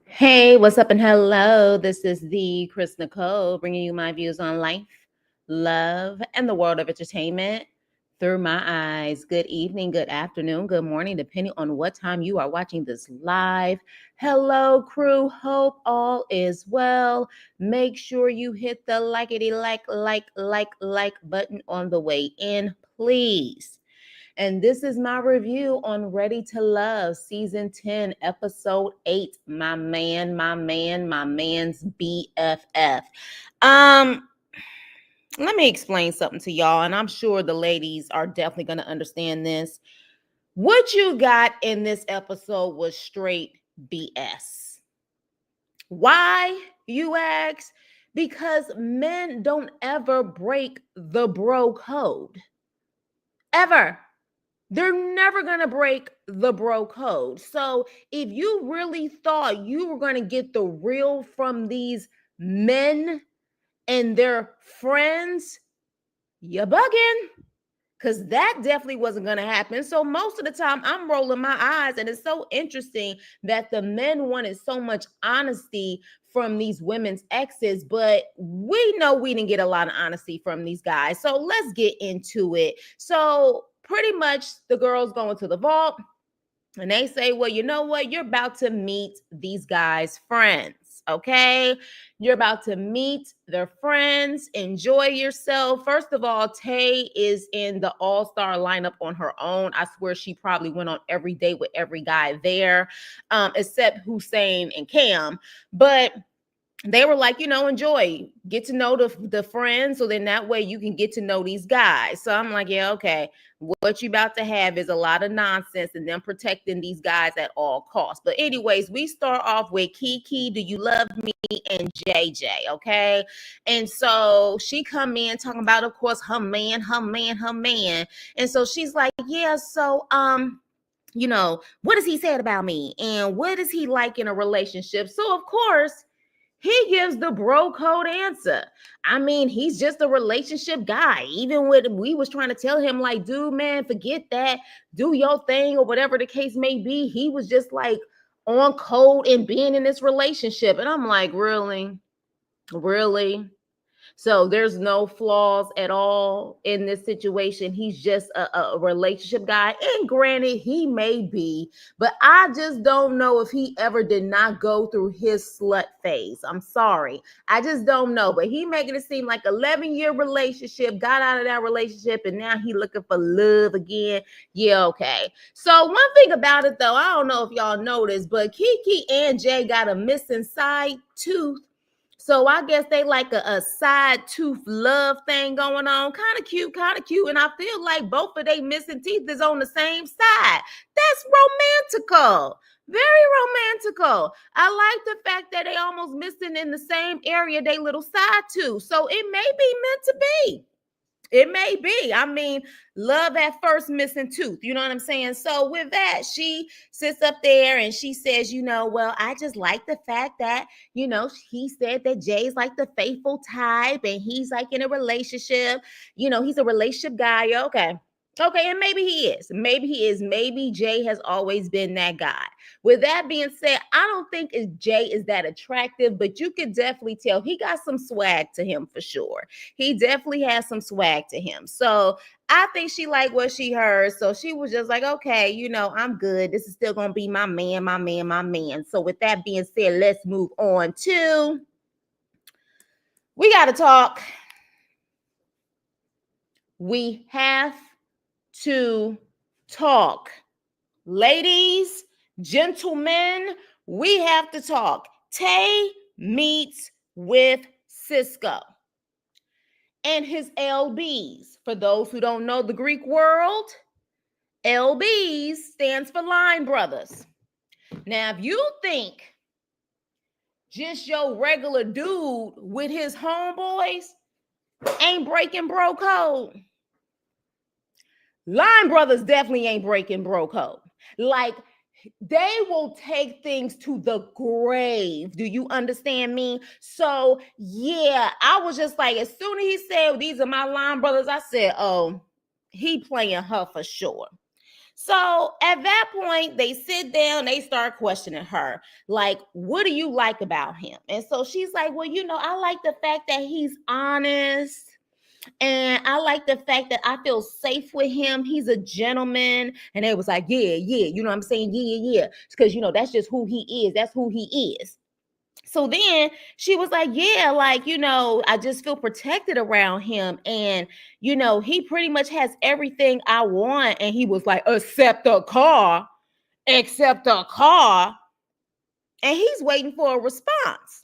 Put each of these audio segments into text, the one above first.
Hey, what's up and hello? This is the Chris Nicole bringing you my views on life, love, and the world of entertainment through my eyes. Good evening, good afternoon, good morning, depending on what time you are watching this live. Hello, crew. Hope all is well. Make sure you hit the like button on the way in, please. And this is my review on Ready to Love, Season 10, Episode 8. My man's BFF. Um, Let me explain something to y'all, and I'm sure the ladies are definitely going to understand this. What you got in this episode was straight BS. Why, you ask? Because men don't ever break the bro code. Ever. They're never going to break the bro code. So if you really thought you were going to get the real from these men and their friends, you're bugging. Because that definitely wasn't going to happen. So most of the time I'm rolling my eyes. And it's so interesting that the men wanted so much honesty from these women's exes, but we know we didn't get a lot of honesty from these guys. So let's get into it. So pretty much the girls going to the vault and they say, well, you know what? You're about to meet these guys' friends. Okay. You're about to meet their friends. Enjoy yourself. First of all, Taye is in the all-star lineup on her own. I swear she probably went on every date with every guy there, except Hussein and Cam. But they were like, enjoy, get to know the friends, so then that way you can get to know these guys. So I'm like, yeah, okay. What you about to have is a lot of nonsense and them protecting these guys at all costs. But anyways, we start off with Kiki, do you love me, and JJ, okay? And so she come in talking about, of course, her man. And so she's like, yeah, so what does he say about me? And what is he like in a relationship? So of course, he gives the bro code answer. I mean, he's just a relationship guy. Even when we was trying to tell him, like, dude, man, forget that. Do your thing or whatever the case may be. He was just like on code and being in this relationship. And I'm like, really? Really? So there's no flaws at all in this situation. He's just a relationship guy. And granted, he may be, but I just don't know if he ever did not go through his slut phase. I'm sorry. I just don't know. But he making it seem like 11-year relationship, got out of that relationship, and now he looking for love again. Yeah, okay. So one thing about it though, I don't know if y'all noticed, but Kiki and Jay got a missing side tooth. So I guess they like a side tooth love thing going on. Kind of cute, kind of cute. And I feel like both of they missing teeth is on the same side. That's romantical. Very romantical. I like the fact that they almost missing in the same area, they little side tooth. So it may be meant to be. It may be. I mean, love at first missing tooth. You know what I'm saying? So with that, she sits up there and she says, well, I just like the fact that, he said that Jay's like the faithful type and he's like in a relationship. He's a relationship guy. Okay. Okay, and maybe he is. Maybe he is. Maybe Jay has always been that guy. With that being said, I don't think Jay is that attractive, but you could definitely tell he got some swag to him for sure. He definitely has some swag to him. So I think she liked what she heard. So she was just like, okay, I'm good. This is still going to be my man, my man, my man. So with that being said, let's move on to, we got to talk. We have to talk. Ladies, gentlemen, we have to talk. Taye meets with Cisco and his LBs. For those who don't know the Greek world, LBs stands for line brothers. Now, if you think just your regular dude with his homeboys ain't breaking bro code, line brothers definitely ain't breaking bro code. Like, they will take things to the grave. Do you understand me? So, yeah, I was just like, as soon as he said, these are my line brothers, I said, oh, he playing her for sure. So at that point, they sit down, they start questioning her. Like, what do you like about him? And so she's like, well, I like the fact that he's honest. And I like the fact that I feel safe with him. He's a gentleman. And they was like, yeah, you know what I'm saying? Yeah. Because, that's just who he is. That's who he is. So then she was like, yeah, like, I just feel protected around him. And, he pretty much has everything I want. And he was like, except a car. And he's waiting for a response.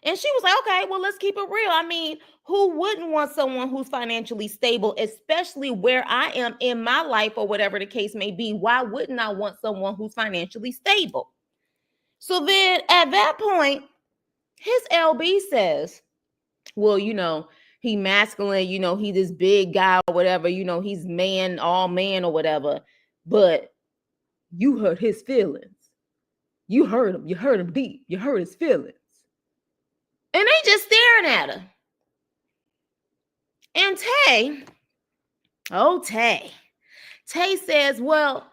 And she was like, okay, well, let's keep it real. I mean, who wouldn't want someone who's financially stable, especially where I am in my life or whatever the case may be? Why wouldn't I want someone who's financially stable? So then at that point, his LB says, well, he masculine, he this big guy or whatever, he's man, all man or whatever. But you hurt his feelings. You hurt him deep. You hurt his feelings. And they just staring at her. And Taye says, well,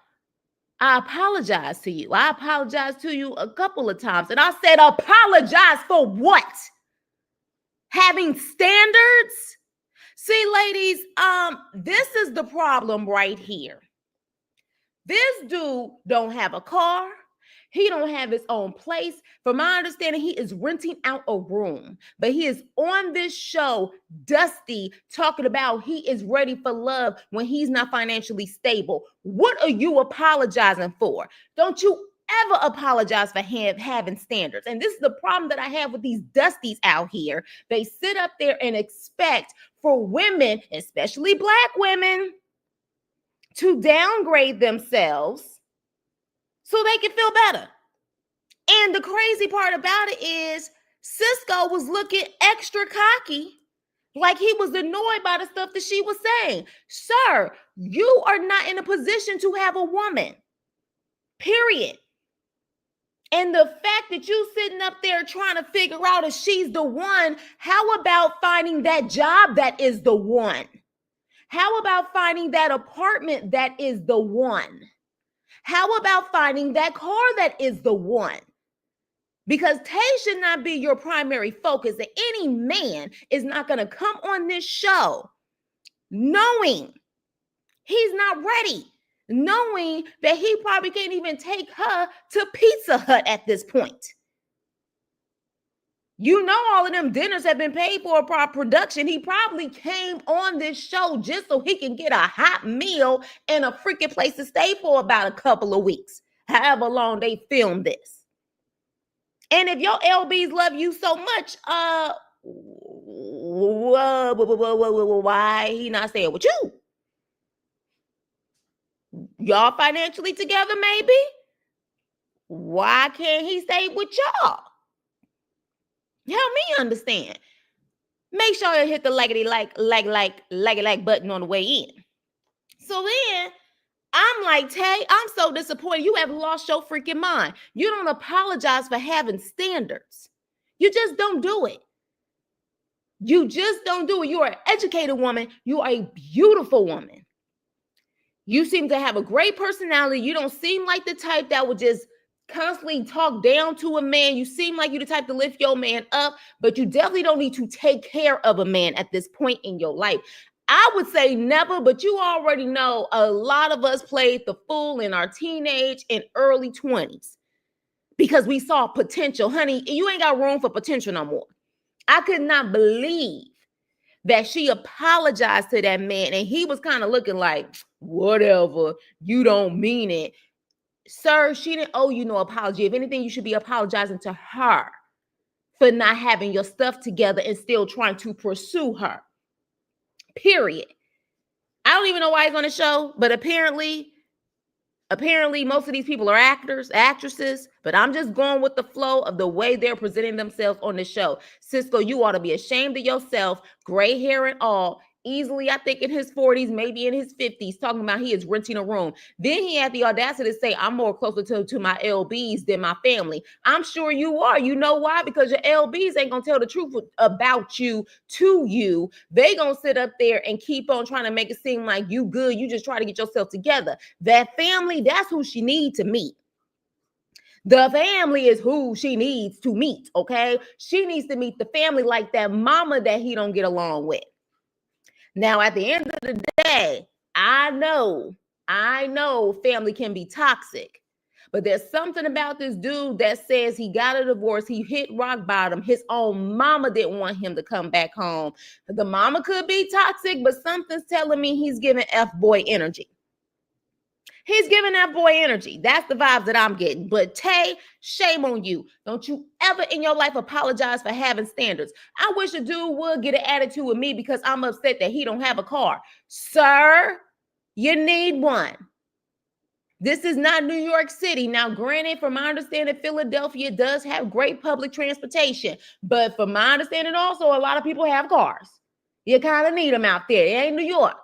I apologize to you. I apologize to you a couple of times. And I said, apologize for what? Having standards? See, ladies, this is the problem right here. This dude don't have a car. He don't have his own place. From my understanding, he is renting out a room. But he is on this show, Dusty, talking about he is ready for love when he's not financially stable. What are you apologizing for? Don't you ever apologize for him having standards. And this is the problem that I have with these Dusties out here. They sit up there and expect for women, especially Black women, to downgrade themselves so they can feel better. And the crazy part about it is Cisco was looking extra cocky, like he was annoyed by the stuff that she was saying. Sir, you are not in a position to have a woman, period. And the fact that you sitting up there trying to figure out if she's the one, how about finding that job that is the one? How about finding that apartment that is the one? How about finding that car that is the one? Because Taye should not be your primary focus. And any man is not going to come on this show knowing he's not ready, knowing that he probably can't even take her to Pizza Hut at this point. All of them dinners have been paid for by production. He probably came on this show just so he can get a hot meal and a freaking place to stay for about a couple of weeks, however long they filmed this. And if your LBs love you so much, why he not staying with you? Y'all financially together, maybe? Why can't he stay with y'all? Help me understand. Make sure you hit the like button on the way in. So then I'm like, Taye, I'm so disappointed. You have lost your freaking mind. You don't apologize for having standards. You just don't do it. You just don't do it. You are an educated woman. You are a beautiful woman. You seem to have a great personality. You don't seem like the type that would just constantly talk down to a man. You seem like you're the type to lift your man up, but you definitely don't need to take care of a man at this point in your life. I would say never, but you already know a lot of us played the fool in our teenage and early 20s because we saw potential. Honey, you ain't got room for potential no more. I could not believe that she apologized to that man and he was kind of looking like, whatever, you don't mean it. Sir, she didn't owe you no apology. If anything, you should be apologizing to her for not having your stuff together and still trying to pursue her. Period. I don't even know why he's on the show, but apparently most of these people are actors, actresses, but I'm just going with the flow of the way they're presenting themselves on the show. Cisco, you ought to be ashamed of yourself, gray hair and all. easily, I think, in his 40s, maybe in his 50s, talking about he is renting a room. Then he had the audacity to say, I'm more closer to my LBs than my family. I'm sure you are. You know why? Because your LBs ain't going to tell the truth about you to you. They going to sit up there and keep on trying to make it seem like you good. You just try to get yourself together. That family, that's who she needs to meet. The family is who she needs to meet, okay? She needs to meet the family like that mama that he don't get along with. Now, at the end of the day, I know family can be toxic, but there's something about this dude that says he got a divorce, he hit rock bottom, his own mama didn't want him to come back home. The mama could be toxic, but something's telling me he's giving F-boy energy. He's giving that boy energy. That's the vibes that I'm getting. But Taye, shame on you. Don't you ever in your life apologize for having standards. I wish a dude would get an attitude with me because I'm upset that he don't have a car. Sir, you need one. This is not New York City. Now, granted, from my understanding, Philadelphia does have great public transportation. But from my understanding also, a lot of people have cars. You kind of need them out there. It ain't New York.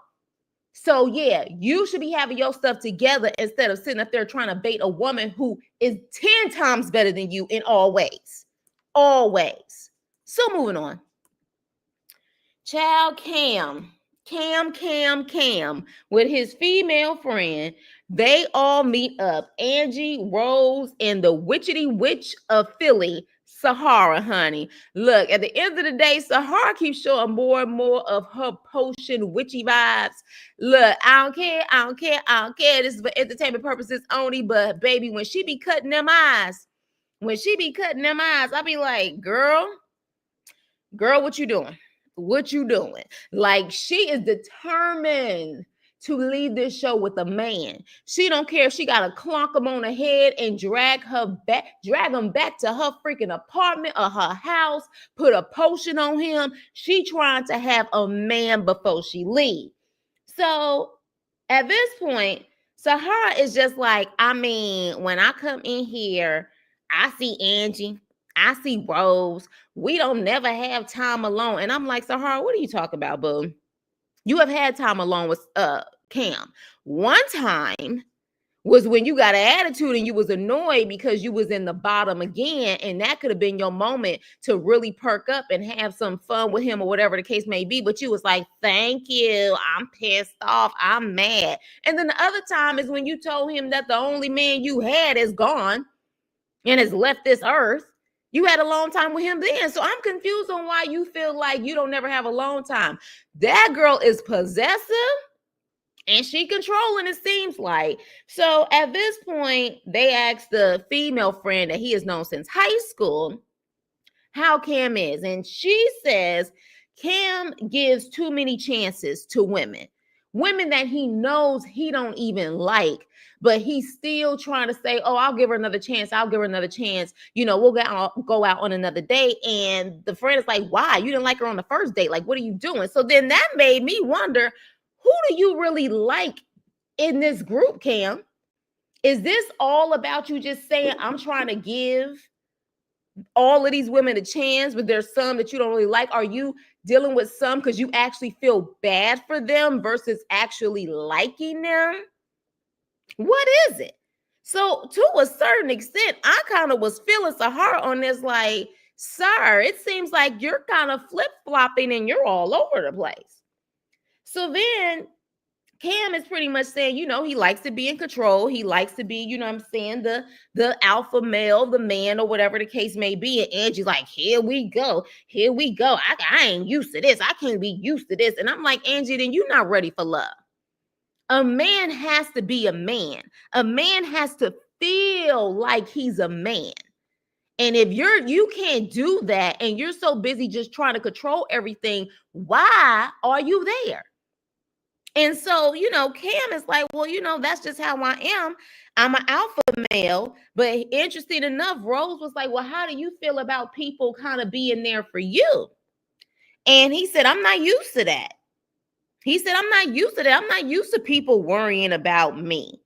So yeah, you should be having your stuff together instead of sitting up there trying to bait a woman who is 10 times better than you in all ways. Always. So moving on. Child Cam with his female friend, they all meet up. Angie, Rose, and the witchetty witch of Philly, Sahara, honey. Look, at the end of the day, Sahara keeps showing more and more of her potion witchy vibes. Look, I don't care. This is for entertainment purposes only, but baby, when she be cutting them eyes, I be like, girl, what you doing? What you doing? Like, she is determined to leave this show with a man. She don't care if she got to clonk him on the head and drag him back to her freaking apartment or her house, put a potion on him. She trying to have a man before she leave. So at this point, Sahara is just like, I mean, when I come in here, I see Angie, I see Rose. We don't never have time alone. And I'm like, Sahara, what are you talking about, boo? You have had time alone with Cam. One time was when you got an attitude and you was annoyed because you was in the bottom again, and that could have been your moment to really perk up and have some fun with him or whatever the case may be. But you was like, thank you, I'm pissed off, I'm mad. And then the other time is when you told him that the only man you had is gone and has left this earth. You had a long time with him then. So I'm confused on why you feel like you don't never have a long time. That girl is possessive and she controlling, it seems like. So at this point, they asked the female friend that he has known since high school how Cam is. And she says Cam gives too many chances to women that he knows he don't even like, but he's still trying to say, oh, I'll give her another chance. You know, we'll go out on another date. And the friend is like, why? You didn't like her on the first date. Like, what are you doing? So then that made me wonder, who do you really like in this group, Cam? Is this all about you just saying, I'm trying to give all of these women a chance, but there's some that you don't really like? Are you dealing with some because you actually feel bad for them versus actually liking them? What is it? So to a certain extent, I kind of was feeling Sahara on this, like, sir, it seems like you're kind of flip-flopping and you're all over the place. So then Cam is pretty much saying, you know, he likes to be in control. He likes to be, you know what I'm saying, the alpha male, the man, or whatever the case may be. And Angie's like, here we go. I ain't used to this. I can't be used to this. And I'm like, Angie, then you're not ready for love. A man has to be a man. A man has to feel like he's a man. And if you can't do that and you're so busy just trying to control everything, why are you there? And so, you know, Cam is like, well, you know, that's just how I am. I'm an alpha male. But interesting enough, Rose was like, well, how do you feel about people kind of being there for you? And he said, I'm not used to that. I'm not used to people worrying about me.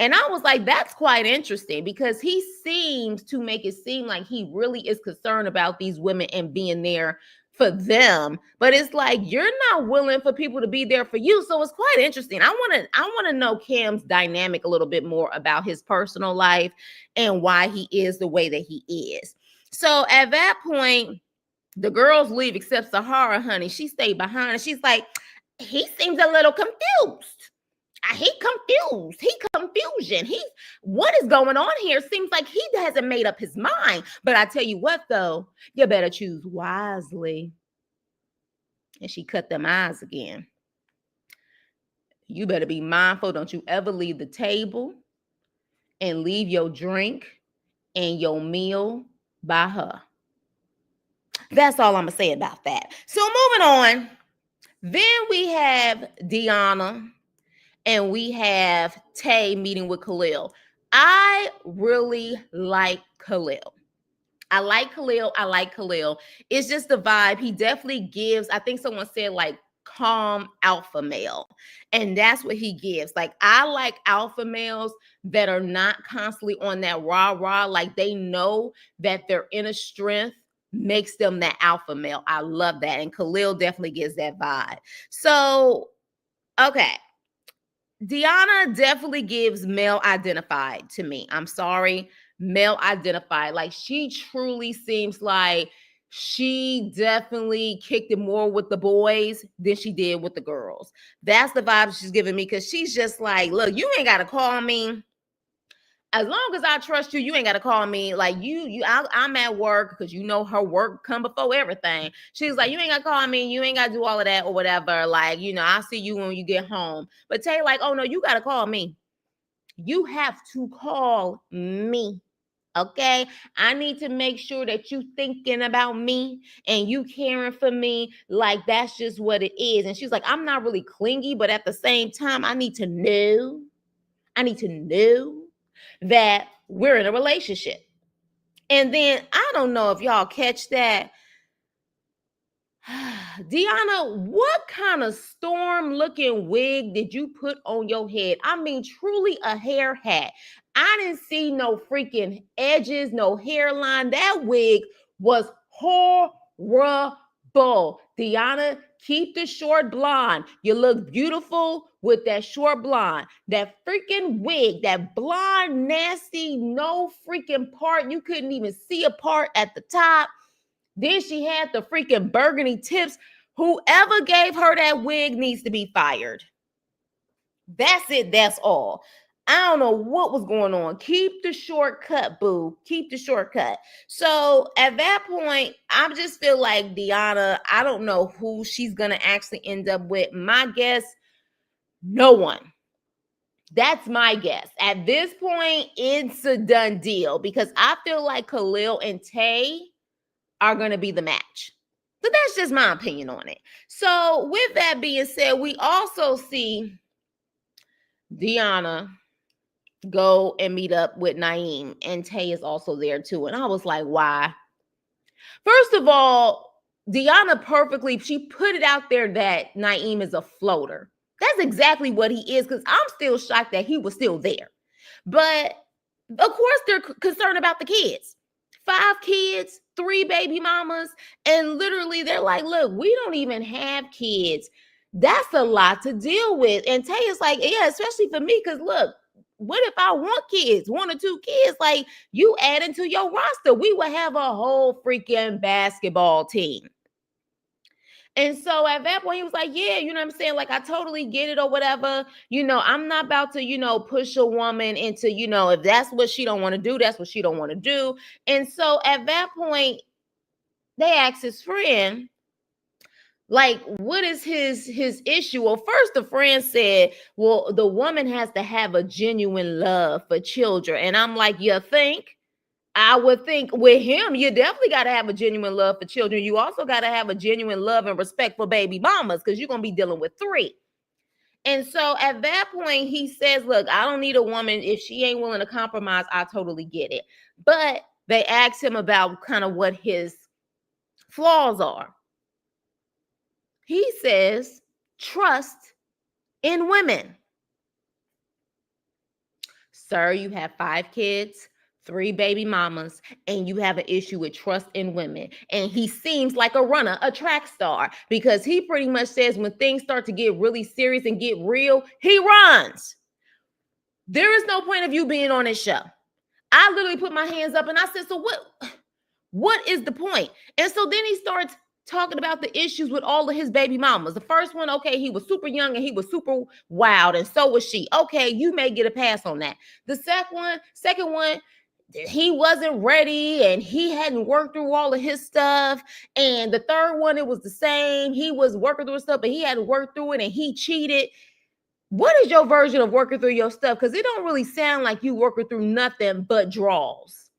And I was like, that's quite interesting, because he seems to make it seem like he really is concerned about these women and being there for them, but it's like you're not willing for people to be there for you. So it's quite interesting. I want to know Cam's dynamic a little bit more about his personal life and why he is the way that he is. So at that point, the girls leave except Sahara, honey. She stayed behind and she's like, he seems a little confused. He confused. He confusion. What is going on here? Seems like he hasn't made up his mind. But I tell you what, though, you better choose wisely. And she cut them eyes again. You better be mindful. Don't you ever leave the table and leave your drink and your meal by her. That's all I'm going to say about that. So moving on. Then we have Deanna and we have Taye meeting with Khalil. I really like Khalil. I like Khalil. It's just the vibe. He definitely gives, I think someone said like calm alpha male. And that's what he gives. Like I like alpha males that are not constantly on that rah-rah. Like they know that their inner strength makes them that alpha male. I love that. And Khalil definitely gives that vibe. So, okay. Deanna definitely gives male identified to me. I'm sorry, male identified. Like she truly seems like she definitely kicked it more with the boys than she did with the girls. That's the vibe she's giving me because she's just like, look, you ain't got to call me. As long as I trust you, you ain't got to call me. Like I'm at work because you know her work come before everything. She's like, you ain't got to call me. You ain't got to do all of that or whatever. Like, I'll see you when you get home. But Taye like, oh no, you got to call me. You have to call me. Okay. I need to make sure that you thinking about me and you caring for me. Like that's just what it is. And she's like, I'm not really clingy, but at the same time, I need to know that we're in a relationship. And then I don't know if y'all catch that. Deanna, what kind of storm looking wig did you put on your head? I mean, truly a hair hat. I didn't see no freaking edges, no hairline. That wig was horrible. Deanna, keep the short blonde. You look beautiful with that short blonde. That freaking wig, that blonde, nasty, no freaking part. You couldn't even see a part at the top. Then she had the freaking burgundy tips. Whoever gave her that wig needs to be fired. That's it. That's all. I don't know what was going on. Keep the shortcut, boo. Keep the shortcut. So at that point, I just feel like Deanna, I don't know who she's going to actually end up with. My guess, no one. That's my guess. At this point, it's a done deal because I feel like Khalil and Taye are going to be the match. So that's just my opinion on it. So with that being said, we also see Deanna go and meet up with Naim, and Taye is also there too. And I was like, why? First of all, Deanna she put it out there that Naim is a floater. That's exactly what he is, because I'm still shocked that he was still there. But of course, they're concerned about the kids. 5 kids, 3 baby mamas, and literally they're like, look, we don't even have kids. That's a lot to deal with. And Taye's like, yeah, especially for me, because look, what if I want kids, 1 or 2 kids? Like, you add into your roster, we would have a whole freaking basketball team. And so at that point, he was like, yeah, you know what I'm saying? Like, I totally get it or whatever. I'm not about to, push a woman into, if that's what she don't want to do, that's what she don't want to do. And so at that point, they asked his friend, like, what is his issue? Well, first the friend said, well, the woman has to have a genuine love for children. And I'm like, you think? I would think with him, you definitely got to have a genuine love for children. You also got to have a genuine love and respect for baby mamas, because you're going to be dealing with 3. And so at that point, he says, look, I don't need a woman. If she ain't willing to compromise, I totally get it. But they asked him about kind of what his flaws are. He says, trust in women. Sir, you have 5 kids, 3 baby mamas, and you have an issue with trust in women. And he seems like a runner, a track star, because he pretty much says when things start to get really serious and get real, he runs. There is no point of you being on this show. I literally put my hands up and I said, so what is the point? And so then he starts talking about the issues with all of his baby mamas. The first one, okay, he was super young and he was super wild, and so was she. Okay, you may get a pass on that. The second one, he wasn't ready and he hadn't worked through all of his stuff. And the third one, it was the same. He was working through stuff, but he hadn't worked through it and he cheated. What is your version of working through your stuff? Because it don't really sound like you working through nothing but draws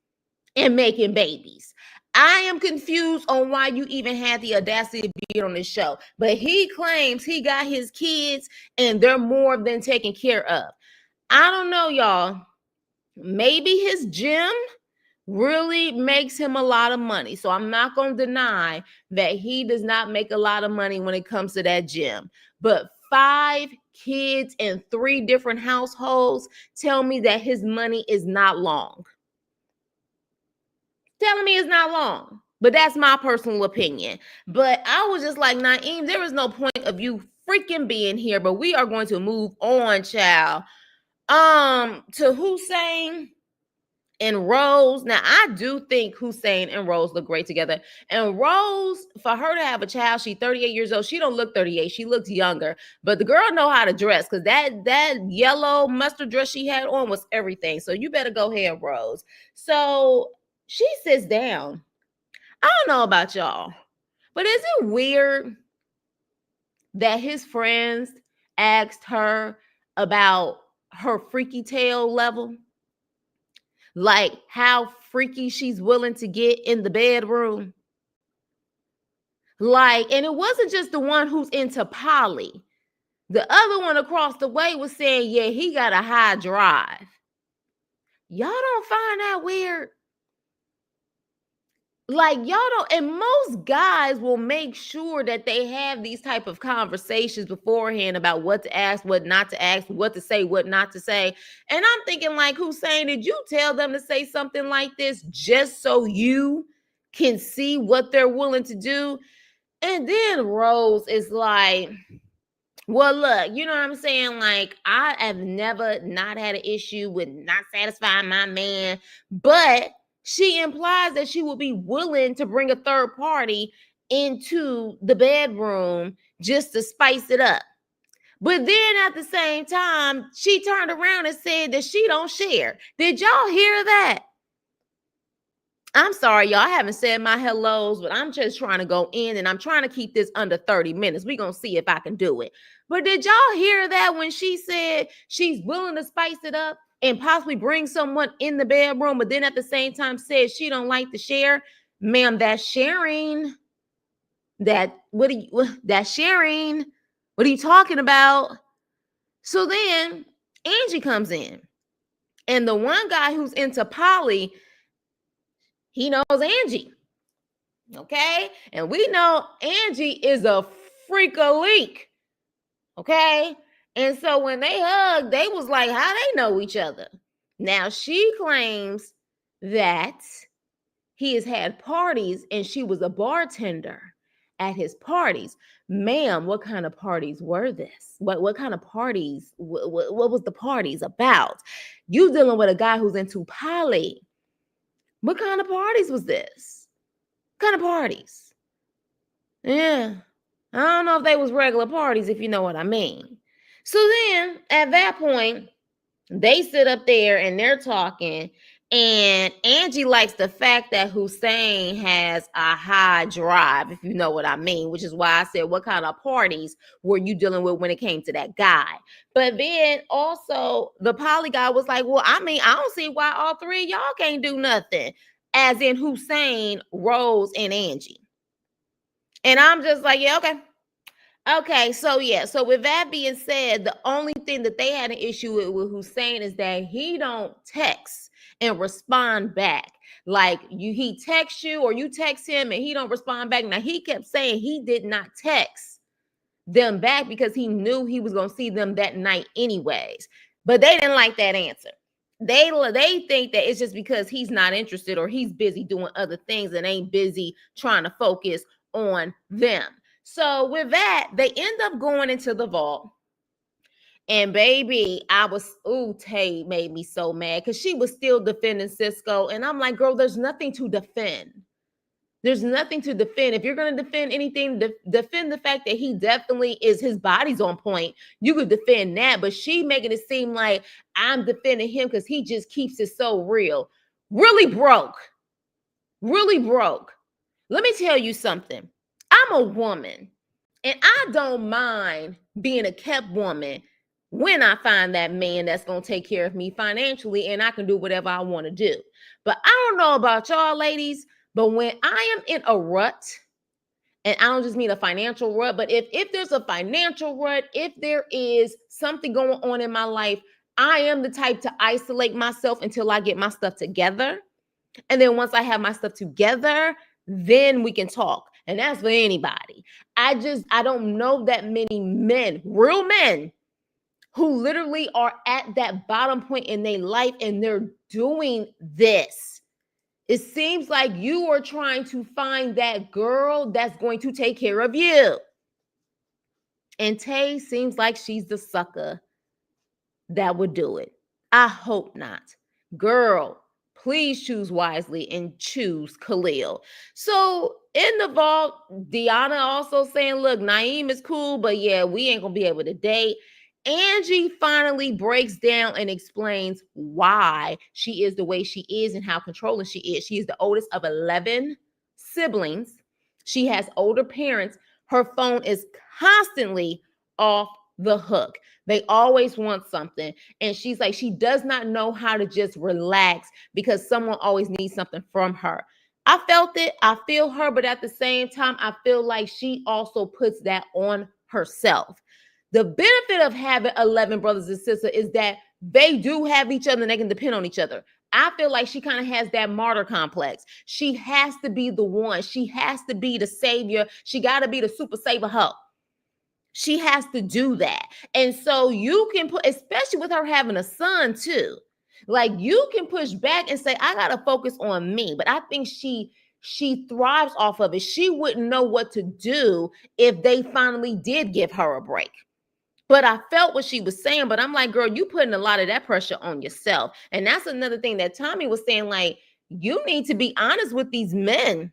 and making babies. I am confused on why you even had the audacity to be on this show. But he claims he got his kids and they're more than taken care of. I don't know, y'all. Maybe his gym really makes him a lot of money. So I'm not going to deny that he does not make a lot of money when it comes to that gym. But 5 kids in 3 different households tell me that his money is not long. Telling me it's not long. But that's my personal opinion. But I was just like, Naim, there is no point of you freaking being here. But we are going to move on, child. To Hussein and Rose. Now, I do think Hussein and Rose look great together. And Rose, for her to have a child, she's 38 years old. She don't look 38. She looks younger. But the girl know how to dress, because that yellow mustard dress she had on was everything. So you better go ahead, Rose. So she sits down. I don't know about y'all, but is it weird that his friends asked her about her freaky tail level? Like how freaky she's willing to get in the bedroom. Like, and it wasn't just the one who's into poly. The other one across the way was saying, yeah, he got a high drive. Y'all don't find that weird? Like, y'all don't, and most guys will make sure that they have these type of conversations beforehand about what to ask, what not to ask, what to say, what not to say. And I'm thinking, like, Hussein, did you tell them to say something like this just so you can see what they're willing to do? And then Rose is like, well, look, you know what I'm saying? Like, I have never not had an issue with not satisfying my man, but she implies that she will be willing to bring a third party into the bedroom just to spice it up. But then at the same time, she turned around and said that she don't share. Did y'all hear that? I'm sorry, y'all. I haven't said my hellos, but I'm just trying to go in and I'm trying to keep this under 30 minutes. We're going to see if I can do it. But did y'all hear that when she said she's willing to spice it up and possibly bring someone in the bedroom, but then at the same time said she don't like to share? Ma'am, that's sharing. That's sharing. What are you talking about? So then Angie comes in. And the one guy who's into poly, he knows Angie. Okay? And we know Angie is a freak a leak. Okay? And so when they hugged, they was like, how they know each other? Now she claims that he has had parties and she was a bartender at his parties. Ma'am, what kind of parties were this? What kind of parties? What was the parties about? You dealing with a guy who's into poly. What kind of parties was this? What kind of parties? Yeah. I don't know if they was regular parties, if you know what I mean. So then at that point, they sit up there and they're talking. And Angie likes the fact that Hussein has a high drive, if you know what I mean, which is why I said, what kind of parties were you dealing with when it came to that guy? But then also the poly guy was like, well, I mean, I don't see why all 3 of y'all can't do nothing, as in Hussein, Rose, and Angie. And I'm just like, yeah, okay. Okay, so yeah, so with that being said, the only thing that they had an issue with Hussein is that he don't text and respond back. Like he texts you or you text him and he don't respond back. Now he kept saying he did not text them back because he knew he was going to see them that night anyways. But they didn't like that answer. They think that it's just because he's not interested or he's busy doing other things and ain't busy trying to focus on them. So with that, they end up going into the vault. And baby, Taye made me so mad because she was still defending Cisco. And I'm like, girl, there's nothing to defend. There's nothing to defend. If you're going to defend anything, defend the fact that he definitely is, his body's on point. You could defend that. But she making it seem like I'm defending him because he just keeps it so real. Really broke. Really broke. Let me tell you something. I'm a woman. And I don't mind being a kept woman when I find that man that's going to take care of me financially and I can do whatever I want to do. But I don't know about y'all ladies, but when I am in a rut, and I don't just mean a financial rut, but if there's a financial rut, if there is something going on in my life, I am the type to isolate myself until I get my stuff together. And then once I have my stuff together, then we can talk. And that's for anybody. I don't know that many men, real men, who literally are at that bottom point in their life and they're doing this. It seems like you are trying to find that girl that's going to take care of you. And Taye seems like she's the sucker that would do it. I hope not. Girl, please choose wisely and choose Khalil. So in the vault, Deanna also saying, look, Naim is cool, but yeah, we ain't going to be able to date. Angie finally breaks down and explains why she is the way she is and how controlling she is. She is the oldest of 11 siblings. She has older parents. Her phone is constantly off the hook. They always want something. And she's like, she does not know how to just relax because someone always needs something from her. I felt it. I feel her. But at the same time, I feel like she also puts that on herself. The benefit of having 11 brothers and sisters is that they do have each other and they can depend on each other. I feel like she kind of has that martyr complex. She has to be the one. She has to be the savior. She got to be the super saver hoe. She has to do that. And so you can put, especially with her having a son too, like you can push back and say, I got to focus on me. But I think she thrives off of it. She wouldn't know what to do if they finally did give her a break. But I felt what she was saying, but I'm like, girl, you putting a lot of that pressure on yourself. And that's another thing that Tommy was saying, like, you need to be honest with these men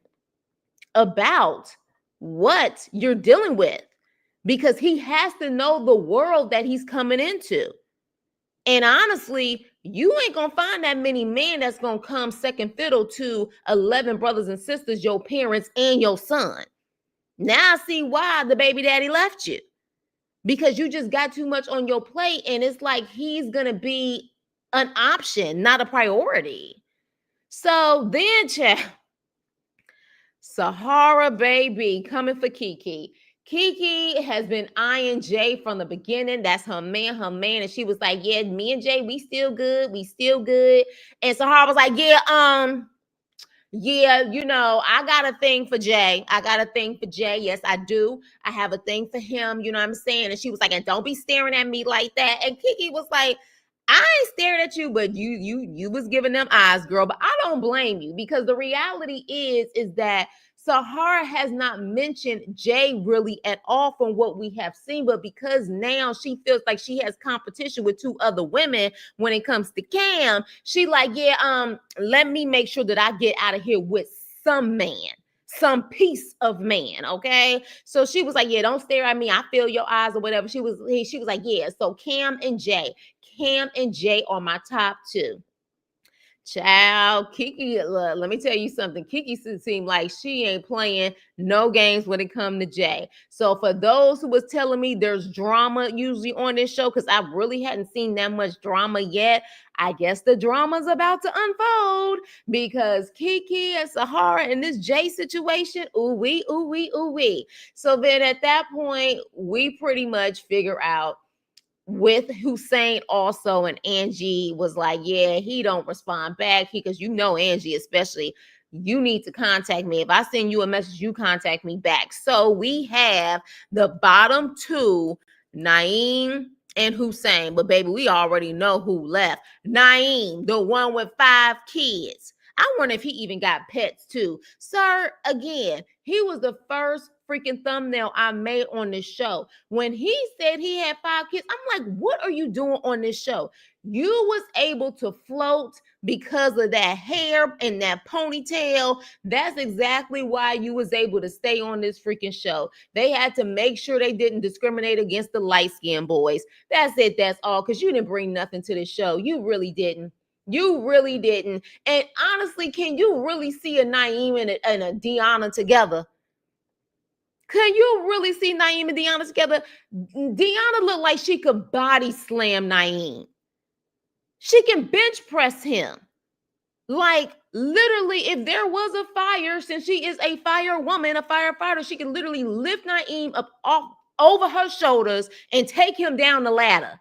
about what you're dealing with, because he has to know the world that he's coming into. And honestly, you ain't going to find that many men that's going to come second fiddle to 11 brothers and sisters, your parents, and your son. Now I see why the baby daddy left you. Because you just got too much on your plate and it's like he's going to be an option, not a priority. So then, Sahara baby coming for Kiki. Kiki has been eyeing Jay from the beginning. That's her man. And she was like, yeah, me and Jay, we still good. And Sahara was like, yeah, you know, I got a thing for Jay. Yes, I do. I have a thing for him. You know what I'm saying? And she was like, and don't be staring at me like that. And Kiki was like, I ain't staring at you, but you was giving them eyes, girl. But I don't blame you, because the reality is that Sahara has not mentioned Jay really at all from what we have seen, but because now she feels like she has competition with two other women when it comes to Cam, she like, yeah, let me make sure that I get out of here with some man, some piece of man, okay? So she was like, yeah, don't stare at me. I feel your eyes or whatever. She was like, yeah, so Cam and Jay are my top two. Child, Kiki, let me tell you something. Kiki seemed like she ain't playing no games when it comes to Jay. So for those who was telling me there's drama usually on this show, because I really hadn't seen that much drama yet, I guess the drama's about to unfold, because Kiki and Sahara in this Jay situation, ooh wee. So then at that point, we pretty much figure out with Hussein also, and Angie was like, yeah, he don't respond back, because you know Angie especially, you need to contact me. If I send you a message, you contact me back. So we have the bottom two, Naim and Hussein. But baby, we already know who left. Naim, the one with 5 kids. I wonder if he even got pets too. Sir, again, he was the first freaking thumbnail I made on this show. When he said he had 5 kids, I'm like, what are you doing on this show? You was able to float because of that hair and that ponytail. That's exactly why you was able to stay on this freaking show. They had to make sure they didn't discriminate against the light-skinned boys. That's it. That's all. Because you didn't bring nothing to the show. You really didn't. You really didn't. And honestly, can you really see a Naim and a Deanna together? Can you really see Naim and Deanna together? Deanna looked like she could body slam Naim. She can bench press him. Like, literally, if there was a fire, since she is a firewoman, a firefighter, she can literally lift Naim up off over her shoulders and take him down the ladder.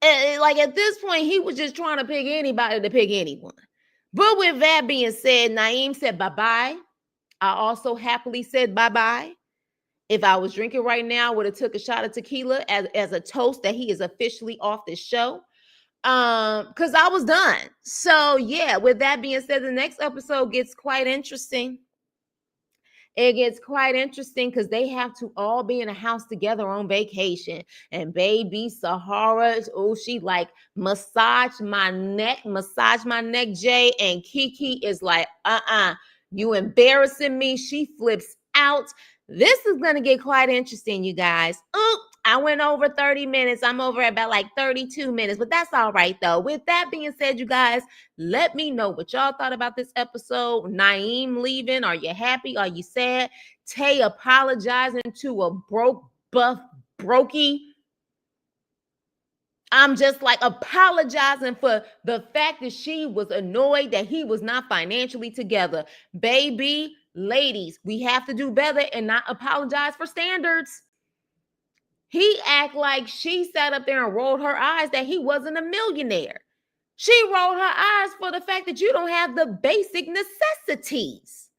And like, at this point, he was just trying to pick anybody to pick anyone. But with that being said, Naim said bye-bye. I also happily said bye-bye. If I was drinking right now, I would have took a shot of tequila as a toast that he is officially off this show. Because I was done. So yeah, with that being said, the next episode gets quite interesting. It gets quite interesting because they have to all be in a house together on vacation. And baby Sahara, oh, she like massage my neck, Jay. And Kiki is like, you embarrassing me. She flips out. This is going to get quite interesting, you guys. I went over 30 minutes. I'm over at about like 32 minutes, but that's all right though. With that being said, you guys, let me know what y'all thought about this episode. Naim leaving. Are you happy? Are you sad? Taye apologizing to a buff brokey. I'm just like apologizing for the fact that she was annoyed that he was not financially together. Baby, ladies, we have to do better and not apologize for standards. He act like she sat up there and rolled her eyes that he wasn't a millionaire. She rolled her eyes for the fact that you don't have the basic necessities.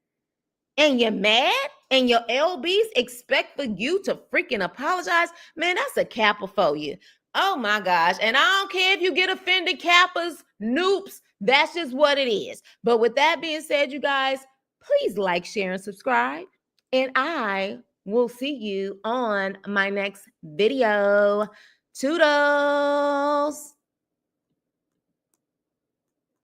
And you're mad and your LBs expect for you to freaking apologize. Man, that's a Kappa for you. Oh my gosh. And I don't care if you get offended, Kappas, noops. That's just what it is. But with that being said, you guys, please like, share, and subscribe. And I will see you on my next video. Toodles.